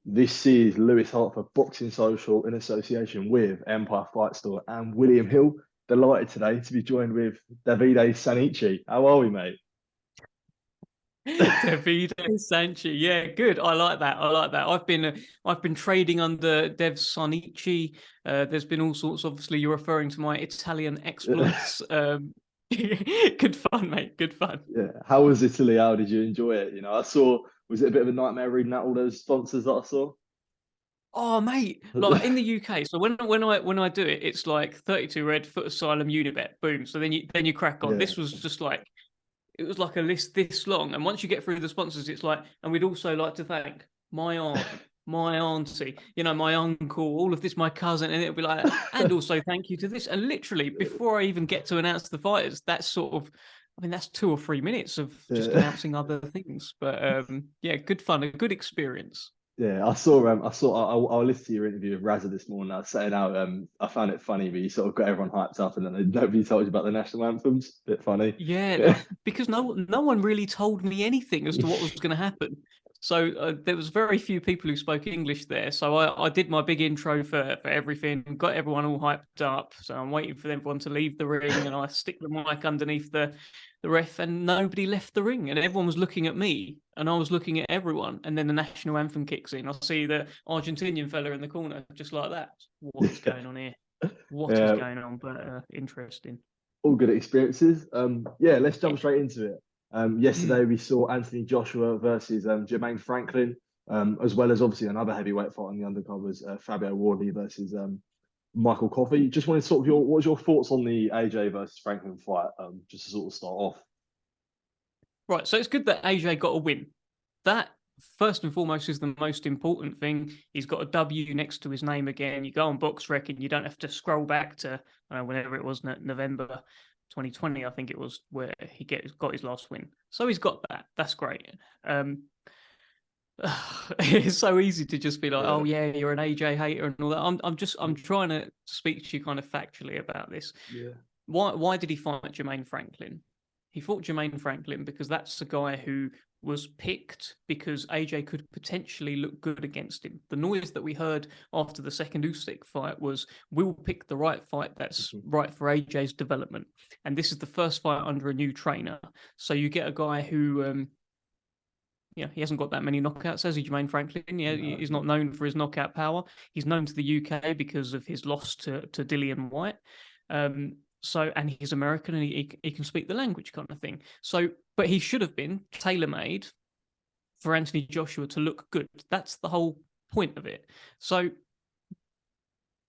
This is Lewis Hart for Boxing Social in association with Empire Fight Store and William Hill. Delighted today to be joined with David Sahni. How are we, mate? David Sanchez. Yeah, good. I like that. I like that. I've been trading under Dev Sahni. There's been all sorts. Obviously, you're referring to my Italian exploits. Good fun, mate. Good fun. Yeah. How was Italy? How did you enjoy it? I saw, was it a bit of a nightmare reading out all those sponsors that I saw? Oh, mate, like in the UK. So when I do it, it's like 32 red, foot asylum, Unibet, boom. So then you crack on. Yeah. This was just like it was like a list this long. And once you get through the sponsors, it's like, and we'd also like to thank my aunt, my auntie, my uncle, all of this, my cousin, and it'll be like, and also thank you to this. And literally, before I even get to announce the fighters, that's sort of, I mean, that's 2 or 3 minutes of just Yeah. announcing other things. But yeah, good fun, a good experience. Yeah, I listened to your interview with Razza this morning. I was saying how I found it funny, but you sort of got everyone hyped up, and then nobody told you about the national anthems. Bit funny. Yeah, Yeah. because no one really told me anything as to what was going to happen. So there was very few people who spoke English there. So I did my big intro for everything, got everyone all hyped up. So I'm waiting for everyone to leave the ring, and I stick the mic underneath the ref, and nobody left the ring, and everyone was looking at me, and I was looking at everyone. And then the national anthem kicks in. I see the Argentinian fella in the corner, just like that. What is going on here? What is Yeah, going on? But interesting. all good experiences. Yeah, let's jump straight into it. Yesterday we saw Anthony Joshua versus Jermaine Franklin, as well as obviously another heavyweight fight on the undercovers, Fabio Wardley versus Michael Coffey. Just wanted to sort of what was your thoughts on the AJ versus Franklin fight? Just to sort of start off. Right, so it's good that AJ got a win. That first and foremost is the most important thing. He's got a W next to his name again. You go on BoxRec and you don't have to scroll back to whenever it was, November 2020, I think it was, where he got his last win. So he's got that. That's great. It's so easy to just be like, Yeah, oh yeah, you're an AJ hater and all that. I'm trying to speak to you kind of factually about this. yeah, Why did he fight Jermaine Franklin? He fought Jermaine Franklin because that's the guy who was picked because AJ could potentially look good against him. The noise that we heard after the second Usyk fight was, we'll pick the right fight that's mhm, right for AJ's development. And this is the first fight under a new trainer. So you get a guy who, he hasn't got that many knockouts, has he, Jermaine Franklin? Yeah, no, he's not known for his knockout power. He's known to the UK because of his loss to Dillian White. And he's American, and he can speak the language, kind of thing. So, but he should have been tailor-made for Anthony Joshua to look good. That's the whole point of it. So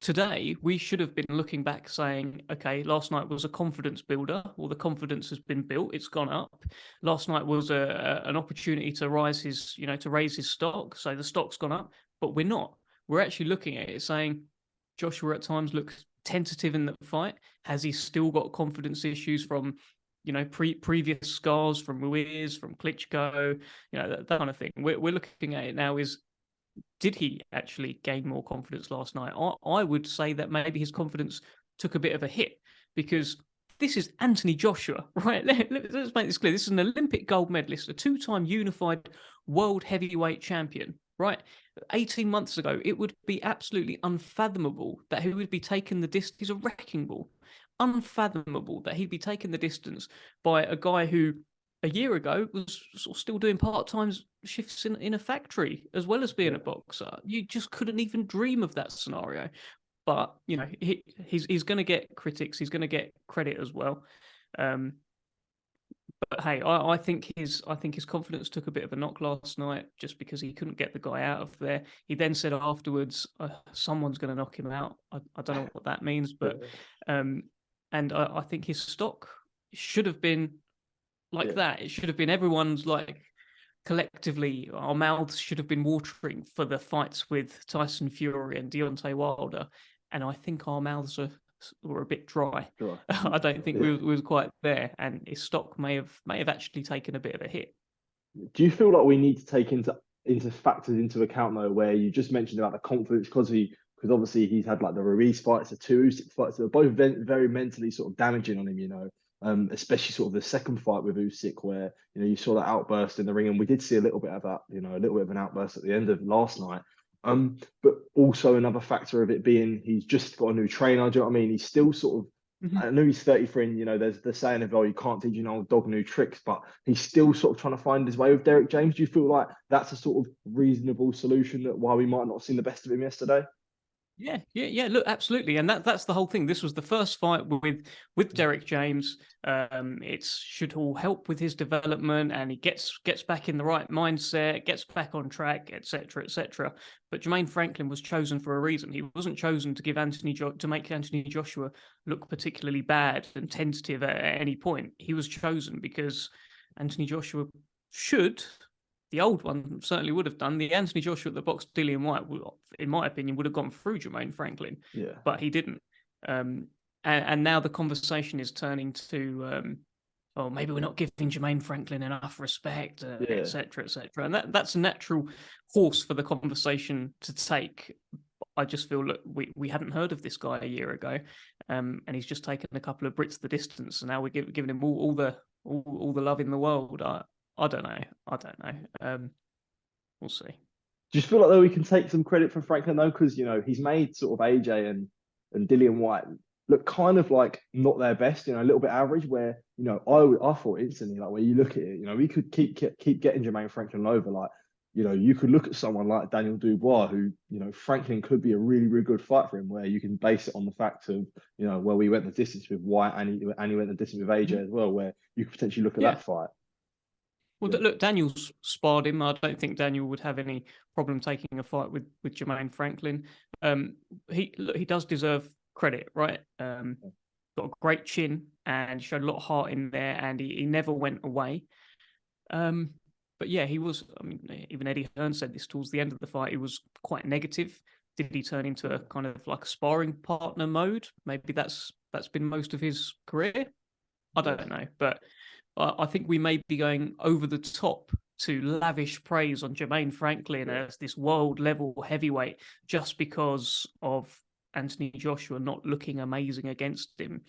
today we should have been looking back saying, okay, last night was a confidence builder, or the confidence has been built, it's gone up. Last night was an opportunity to raise his stock, so the stock's gone up. But we're actually looking at it saying Joshua at times looks tentative in the fight. Has he still got confidence issues from previous scars from Ruiz, from Klitschko, that kind of thing? We're looking at it now is, did he actually gain more confidence last night? I would say that maybe his confidence took a bit of a hit, because this is Anthony Joshua, right? Let's make this clear. This is an Olympic gold medalist, a two-time unified world heavyweight champion, right? 18 months ago, it would be absolutely unfathomable that he would be taking the distance. He's a wrecking ball. Unfathomable that he'd be taking the distance by a guy who a year ago was sort of still doing part-time shifts in a factory as well as being yeah, a boxer. You just couldn't even dream of that scenario. But he's going to get critics. He's going to get credit as well. Um, but hey, I think his confidence took a bit of a knock last night, just because he couldn't get the guy out of there. He then said afterwards, "Someone's going to knock him out." I don't know what that means, but yeah, um, and I think his stock should have been like yeah. that. It should have been everyone's, like, collectively, our mouths should have been watering for the fights with Tyson Fury and Deontay Wilder, and I think our mouths were a bit dry. Sure. I don't think Yeah. we was quite there, and his stock may have actually taken a bit of a hit. Do you feel like we need to take into factors into account though, where you just mentioned about the confidence because obviously he's had like the Ruiz fights, the two Usyk fights that are both very mentally sort of damaging on him. especially sort of the second fight with Usyk, where you saw that outburst in the ring, and we did see a little bit of that, a little bit of an outburst at the end of last night. But also another factor of it being he's just got a new trainer. Do you know what I mean? He's still sort of. I know he's 33, and there's the saying of, oh, you can't teach an old dog new tricks, but he's still sort of trying to find his way with Derrick James. Do you feel like that's a sort of reasonable solution that why we might not have seen the best of him yesterday? Yeah. Look, absolutely, and that's the whole thing. This was the first fight with Derrick James. It should all help with his development, and he gets back in the right mindset, gets back on track, etc., etc. But Jermaine Franklin was chosen for a reason. He wasn't chosen to give to make Anthony Joshua look particularly bad and tentative at any point. He was chosen because Anthony Joshua should. The old one certainly would have done. The Anthony Joshua that boxed Dillian White, in my opinion, would have gone through Jermaine Franklin, but he didn't. And now the conversation is turning to, oh, maybe we're not giving Jermaine Franklin enough respect, etc., etc. And that's a natural course for the conversation to take. I just feel that we hadn't heard of this guy a year ago, and he's just taken a couple of Brits the distance, and now we're giving him all the love in the world. I don't know. We'll see. Do you feel like though we can take some credit from Franklin though, because he's made sort of AJ and Dillian White look kind of like not their best, a little bit average. Where I thought instantly, like, where you look at it, we could keep getting Jermaine Franklin over. Like, you could look at someone like Daniel Dubois, who Franklin could be a really, really good fight for him, where you can base it on the fact of well, we went the distance with White and he went the distance with AJ as well, where you could potentially look at that fight. Well, look, Daniel's sparred him. I don't think Daniel would have any problem taking a fight with Jermaine Franklin. He does deserve credit, right? Got a great chin and showed a lot of heart in there, and he never went away. But yeah, he was. I mean, even Eddie Hearn said this towards the end of the fight. He was quite negative. Did he turn into a kind of like a sparring partner mode? Maybe that's been most of his career. I don't know, but I think we may be going over the top to lavish praise on Jermaine Franklin as this world-level heavyweight just because of Anthony Joshua not looking amazing against him.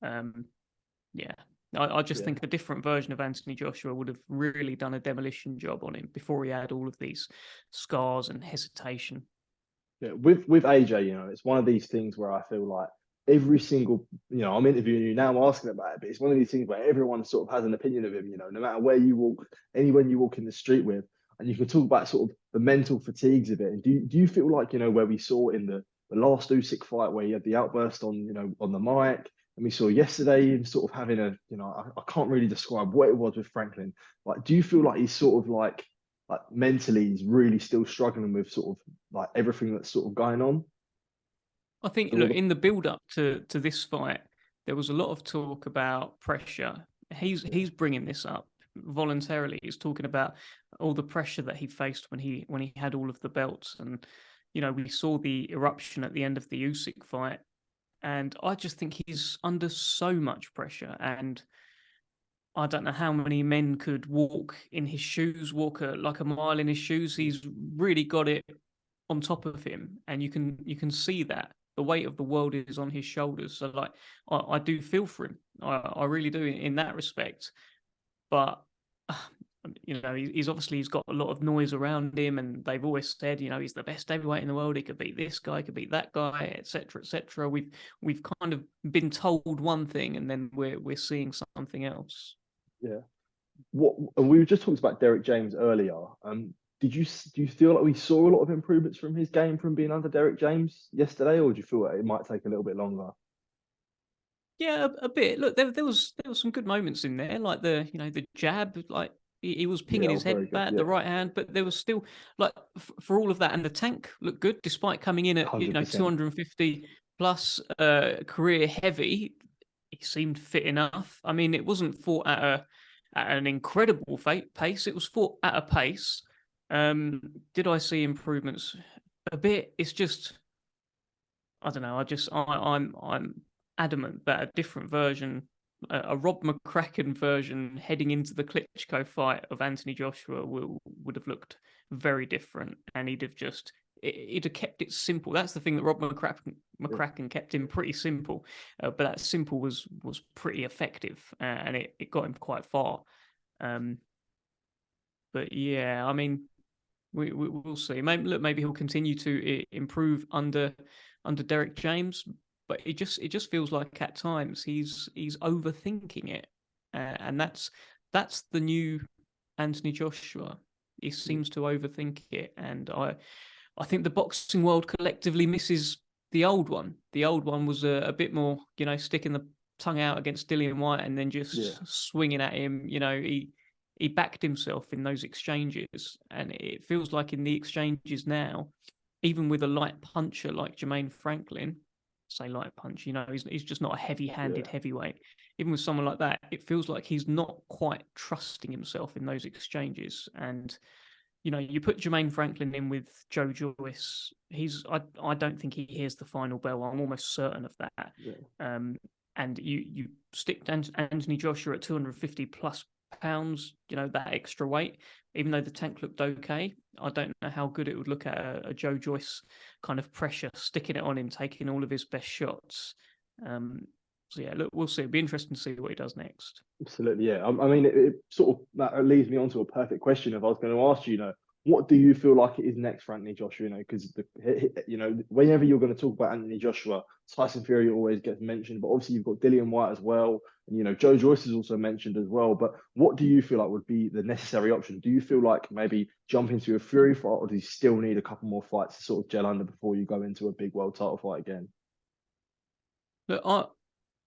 I just think a different version of Anthony Joshua would have really done a demolition job on him before he had all of these scars and hesitation. Yeah, with AJ, it's one of these things where I feel like every single, I'm interviewing you now, I'm asking about it, but it's one of these things where everyone sort of has an opinion of him, no matter where you walk, anyone you walk in the street with, and you can talk about sort of the mental fatigues of it. And do you feel like, where we saw in the last Usyk fight where he had the outburst on, on the mic, and we saw yesterday him sort of having a, I can't really describe what it was with Franklin. Like, do you feel like he's sort of like mentally he's really still struggling with sort of like everything that's sort of going on? I think, look, in the build-up to this fight, there was a lot of talk about pressure. He's bringing this up voluntarily. He's talking about all the pressure that he faced when he had all of the belts, and we saw the eruption at the end of the Usyk fight, and I just think he's under so much pressure, and I don't know how many men could walk in his shoes, like a mile in his shoes. He's really got it on top of him, and you can see that. The weight of the world is on his shoulders. So, like, I do feel for him. I really do in that respect. But, he's got a lot of noise around him, and they've always said, he's the best heavyweight in the world. He could beat this guy, could beat that guy, etc., etc. We've kind of been told one thing, and then we're seeing something else. Yeah. We were just talking about Derrick James earlier. Do you feel like we saw a lot of improvements from his game from being under Derrick James yesterday, or do you feel like it might take a little bit longer? Yeah, a bit. Look, there was some good moments in there, like the jab, like he was pinging his head back, the right hand, but there was still like for all of that, and the tank looked good despite coming in at 100%. 250 plus career heavy. He seemed fit enough. I mean, it wasn't fought at an incredible pace. It was fought at a pace. Did I see improvements? A bit. It's just, I don't know. I'm adamant that a different version, a Rob McCracken version, heading into the Klitschko fight of Anthony Joshua would have looked very different, and he'd have just He'd have kept it simple. That's the thing that Rob McCracken kept him pretty simple, but that simple was pretty effective, and it got him quite far. But yeah, I mean, we'll see. Maybe he'll continue to improve under Derrick James, but it just feels like at times he's overthinking it, and that's the new Anthony Joshua. He seems to overthink it, and I think the boxing world collectively misses the old one. The old one was a bit more, sticking the tongue out against Dillian Whyte and then just swinging at him. He backed himself in those exchanges, and it feels like in the exchanges now, even with a light puncher like Jermaine Franklin, say light punch, he's just not a heavy-handed heavyweight. Even with someone like that, it feels like he's not quite trusting himself in those exchanges. And you put Jermaine Franklin in with Joe Joyce, I don't think he hears the final bell. I'm almost certain of that. Yeah. And you stick Anthony Joshua at 250 plus pounds, that extra weight, even though the tank looked okay, I don't know how good it would look at a Joe Joyce kind of pressure, sticking it on him, taking all of his best shots. So yeah, look, we'll see. It'll be interesting to see what he does next. Absolutely, yeah. I mean, it sort of that leads me on to a perfect question. If I was going to ask you, what do you feel like it is next for Anthony Joshua? Because whenever you're going to talk about Anthony Joshua, Tyson Fury always gets mentioned, but obviously you've got Dillian Whyte as well, and Joe Joyce is also mentioned as well. But what do you feel like would be the necessary option? Do you feel like maybe jump into a Fury fight, or do you still need a couple more fights to sort of gel under before you go into a big world title fight again? Look,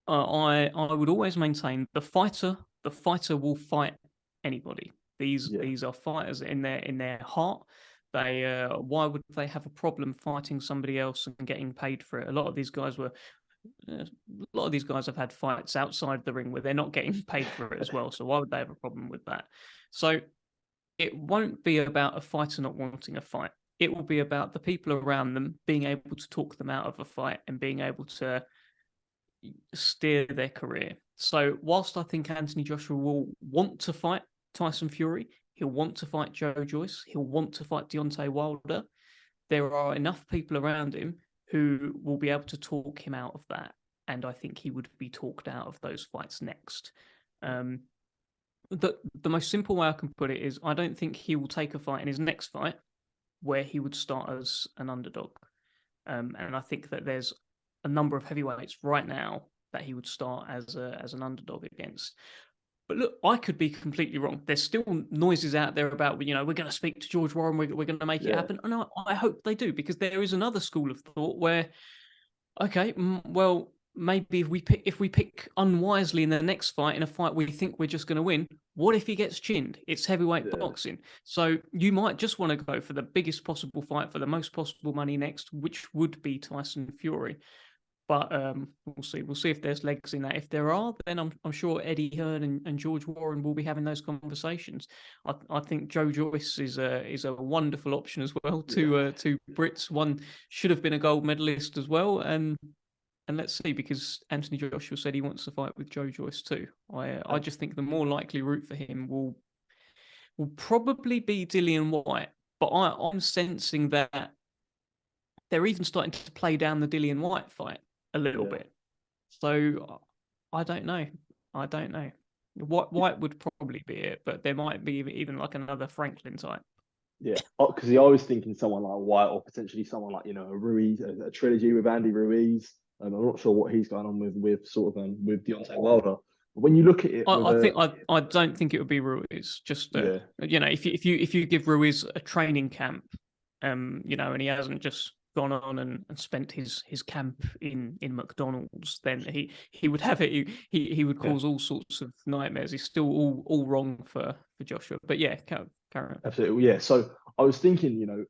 I would always maintain the fighter will fight anybody. These are fighters in their heart. They why would they have a problem fighting somebody else and getting paid for it? A lot of these guys have had fights outside the ring where they're not getting paid for it as well. So why would they have a problem with that? So it won't be about a fighter not wanting a fight. It will be about the people around them being able to talk them out of a fight and being able to steer their career. So whilst I think Anthony Joshua will want to fight Tyson Fury, he'll want to fight Joe Joyce, he'll want to fight Deontay Wilder, there are enough people around him who will be able to talk him out of that, and I think he would be talked out of those fights next. The most simple way I can put it is I don't think he will take a fight in his next fight where he would start as an underdog, and I think that there's a number of heavyweights right now that he would start as an underdog against. But look, I could be completely wrong. There's still noises out there about, we're going to speak to George Warren, we're going to make it happen. And I hope they do, because there is another school of thought where, okay, well, maybe if we pick unwisely in the next fight, in a fight we think we're just going to win, what if he gets chinned? It's heavyweight boxing. So you might just want to go for the biggest possible fight for the most possible money next, which would be Tyson Fury. But we'll see. We'll see if there's legs in that. If there are, then I'm sure Eddie Hearn and George Warren will be having those conversations. I think Joe Joyce is a wonderful option as well to Brits. One should have been a gold medalist as well. And let's see, because Anthony Joshua said he wants to fight with Joe Joyce too. I just think the more likely route for him will probably be Dillian Whyte. But I'm sensing that they're even starting to play down the Dillian Whyte fight a little bit. So I don't know. White would probably be it, but there might be even like another Franklin type. Yeah, because I was thinking someone like Whyte, or potentially someone like, a Ruiz, a trilogy with Andy Ruiz. I'm not sure what he's going on with with Deontay Wilder. But when you look at it, I don't think it would be Ruiz. Just if you give Ruiz a training camp, and he hasn't just gone on and spent his camp in McDonald's, then he would have it. He would cause all sorts of nightmares. He's still all wrong for Joshua. But yeah, carry on. Absolutely, yeah. So I was thinking,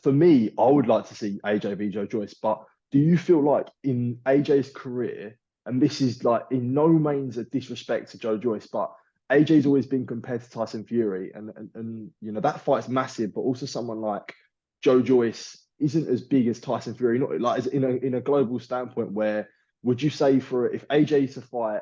for me, I would like to see AJ v Joe Joyce. But do you feel like in AJ's career, and this is like in no means a disrespect to Joe Joyce, but AJ's always been compared to Tyson Fury, and that fight's massive, but also someone like Joe Joyce isn't as big as Tyson Fury, not like as in a global standpoint. Where would you say if AJ to fight,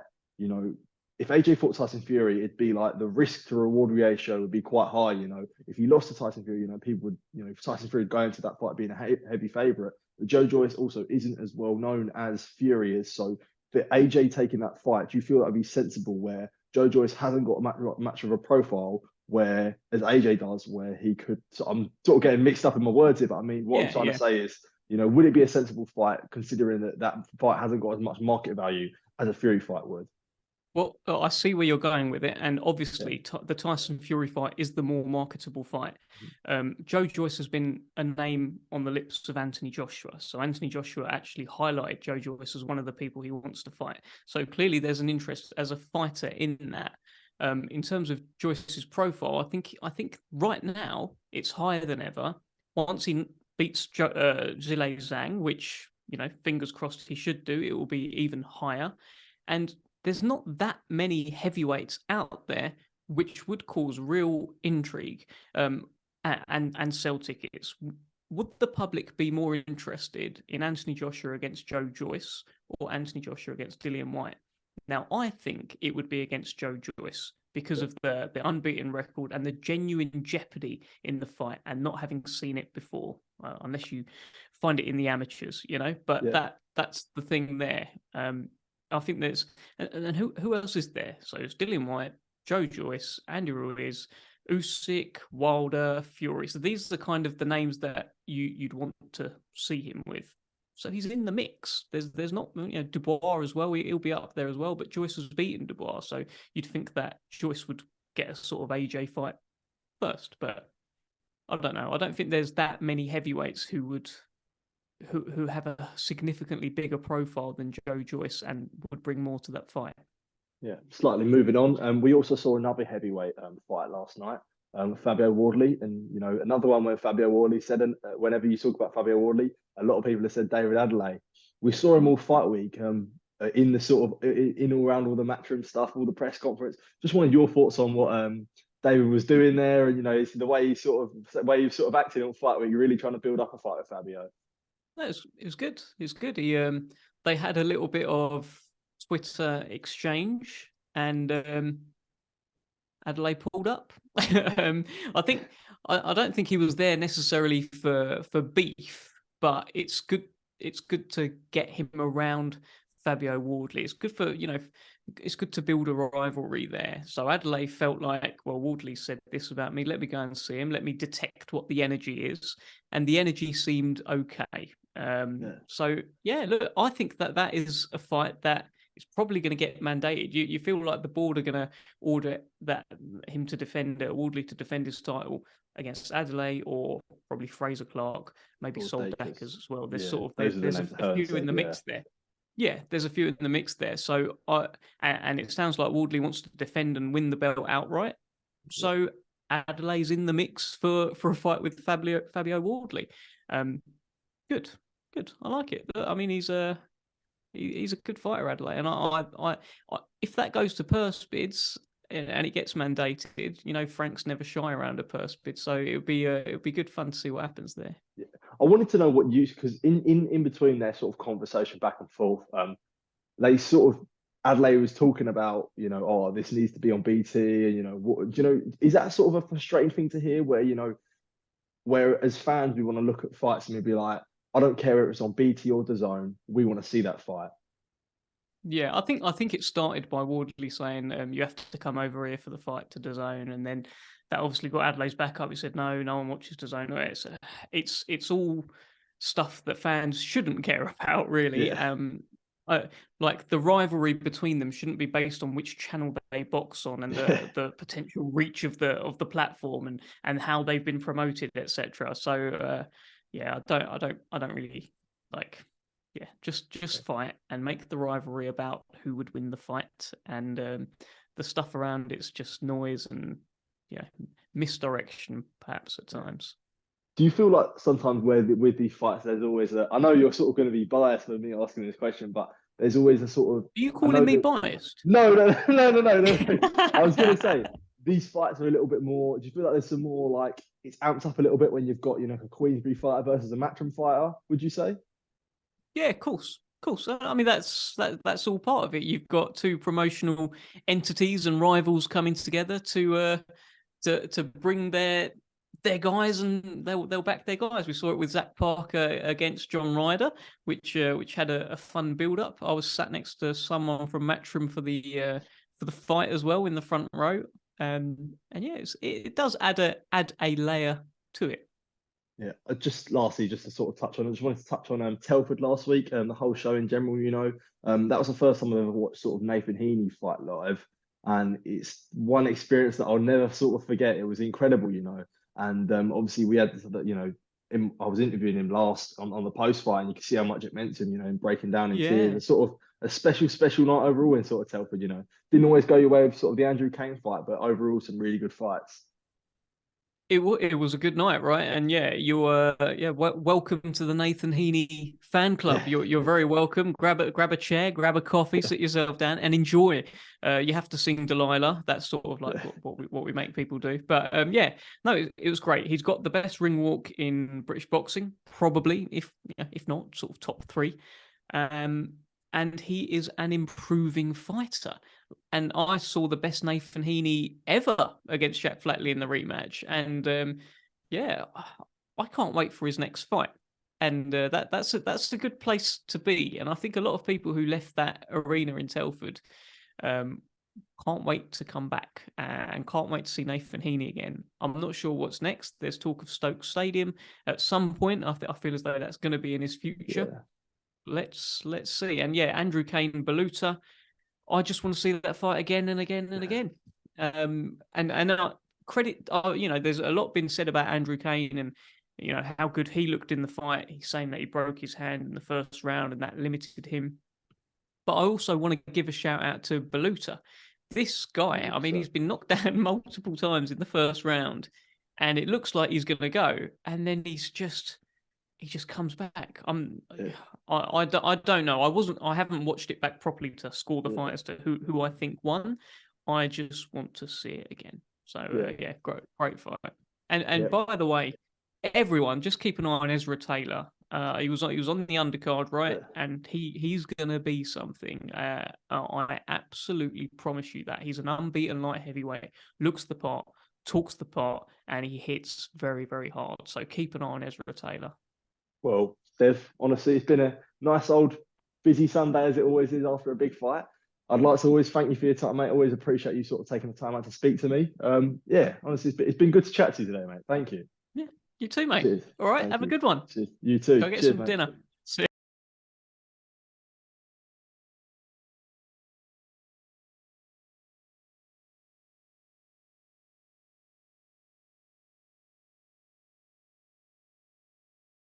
if AJ fought Tyson Fury, it'd be like the risk to reward ratio would be quite high. You know, if you lost to Tyson Fury, you know, people would, you know, Tyson Fury would go into that fight being a heavy favorite. But Joe Joyce also isn't as well known as Fury is. So for AJ taking that fight, do you feel that would be sensible where Joe Joyce hasn't got much of a profile where as AJ does, where he could, so I'm sort of getting mixed up in my words here, but I mean, what I'm trying to say is, you know, would it be a sensible fight considering that that fight hasn't got as much market value as a Fury fight would? Well, I see where you're going with it, and obviously the Tyson Fury fight is the more marketable fight. Joe Joyce has been a name on the lips of Anthony Joshua, so Anthony Joshua actually highlighted Joe Joyce as one of the people he wants to fight. So clearly, there's an interest as a fighter in that. In terms of Joyce's profile, I think right now it's higher than ever. Once he beats Zhilei Zhang, which, you know, fingers crossed he should do, it will be even higher. And there's not that many heavyweights out there which would cause real intrigue and sell tickets. Would the public be more interested in Anthony Joshua against Joe Joyce or Anthony Joshua against Dillian Whyte? Now, I think it would be against Joe Joyce because of the unbeaten record and the genuine jeopardy in the fight and not having seen it before, unless you find it in the amateurs, you know. But that's the thing there. I think there's, and who else is there? So it's Dillian Whyte, Joe Joyce, Andy Ruiz, Usyk, Wilder, Fury. So these are kind of the names that you'd want to see him with. So he's in the mix. There's not, you know, Dubois as well. He'll be up there as well. But Joyce has beaten Dubois, so you'd think that Joyce would get a sort of AJ fight first. But I don't know. I don't think there's that many heavyweights who have a significantly bigger profile than Joe Joyce and would bring more to that fight. Yeah, slightly moving on. We also saw another heavyweight fight last night, Fabio Wardley, and you know, another one where Fabio Wardley said, whenever you talk about Fabio Wardley, a lot of people have said David Adeleye. We saw him all fight week in the sort of in all around all the matchroom stuff, all the press conference. Just wanted your thoughts on what David was doing there, and you know, it's the way he sort of acted on fight week. You're really trying to build up a fight with Fabio. No, it was good. It was good. They had a little bit of Twitter exchange, and Adeleye pulled up. I don't think he was there necessarily for beef, but it's good. It's good to get him around Fabio Wardley. It's good for, you know, it's good to build a rivalry there. So Adeleye felt like, well, Wardley said this about me. Let me go and see him. Let me detect what the energy is, and the energy seemed okay. So yeah, look, I think that is a fight that is probably going to get mandated. You feel like the board are going to order him to defend Wardley to defend his title against Adeleye or probably Fraser Clark, maybe Sol Dakers as well. There's there's a few in the mix there. Yeah, there's a few in the mix there. So and it sounds like Wardley wants to defend and win the belt outright. So Adelaye's in the mix for a fight with Fabio Wardley. Good. I like it. I mean, he's a good fighter, Adeleye, and I if that goes to purse bids and it gets mandated, you know, Frank's never shy around a purse bid, so it would be good fun to see what happens there. Yeah. I wanted to know what you, because in between their sort of conversation back and forth, they sort of Adeleye was talking about, you know, oh, this needs to be on BT, and you know, what do you know? Is that sort of a frustrating thing to hear? Where, you know, where as fans we want to look at fights and be like, I don't care if it's on BT or DAZN, we want to see that fight. Yeah, I think it started by Wardley saying you have to come over here for the fight to DAZN, and then that obviously got Adelaide's back up. He said no one watches DAZN. It's all stuff that fans shouldn't care about, really. Yeah. Like the rivalry between them shouldn't be based on which channel they box on and the potential reach of the platform and how they've been promoted, etc. So yeah, I don't really like. Yeah, just fight and make the rivalry about who would win the fight, and the stuff around it's just noise and misdirection perhaps at times. Do you feel like sometimes with these fights, there's always I know you're sort of going to be biased with me asking this question, but there's always a sort of. Are you calling me biased? No. I was going to say these fights are a little bit more. Do you feel like there's some more like it's amped up a little bit when you've got, you know, a Queensberry fighter versus a Matchroom fighter? Would you say? Yeah, of course. Cool. So I mean, that's all part of it. You've got two promotional entities and rivals coming together to bring their guys, and they'll back their guys. We saw it with Zach Parker against John Ryder, which had a fun build up. I was sat next to someone from Matchroom for the fight as well in the front row, and yeah, it does add a layer to it. Yeah, lastly, just to sort of touch on, I just wanted to touch on Telford last week and the whole show in general. That was the first time I've ever watched sort of Nathan Heaney fight live, and it's one experience that I'll never sort of forget. It was incredible. And obviously we had I was interviewing him last on the post fight, and you can see how much it meant to him. And breaking down in tears. It's sort of a special night overall in sort of Telford. Didn't always go your way with sort of the Andrew Kane fight, but overall some really good fights. It was a good night, right? And yeah, welcome to the Nathan Heaney fan club. You're very welcome. Grab a chair, grab a coffee, sit yourself down, and enjoy. You have to sing Delilah. That's sort of like what we make people do. But no, it was great. He's got the best ring walk in British boxing, probably, if not sort of top 3. And he is an improving fighter. And I saw the best Nathan Heaney ever against Jack Flatley in the rematch. And I can't wait for his next fight. And that's a good place to be. And I think a lot of people who left that arena in Telford can't wait to come back and can't wait to see Nathan Heaney again. I'm not sure what's next. There's talk of Stoke Stadium at some point. I feel as though that's going to be in his future. Yeah. Let's see. And yeah, Andrew Kane, Baluta. I just want to see that fight again and again and again. And credit, there's a lot been said about Andrew Kane and how good he looked in the fight. He's saying that he broke his hand in the first round and that limited him. But I also want to give a shout out to Baluta. This guy, I mean, he's been knocked down multiple times in the first round, and it looks like he's going to go, and then he just comes back. I don't know. I haven't watched it back properly to score the fight as to who I think won. I just want to see it again. So great fight. And by the way, everyone just keep an eye on Ezra Taylor. He was on the undercard, right? Yeah. And he's gonna be something. I absolutely promise you that. He's an unbeaten light heavyweight. Looks the part, talks the part, and he hits very, very hard. So keep an eye on Ezra Taylor. Well, Dev, honestly, it's been a nice old busy Sunday as it always is after a big fight. I'd like to always thank you for your time, mate. Always appreciate you sort of taking the time out to speak to me. Honestly, it's been good to chat to you today, mate. Thank you. Yeah, you too, mate. Cheers. All right, have a good one. Cheers. You too. Go get Cheers, some mate. dinner.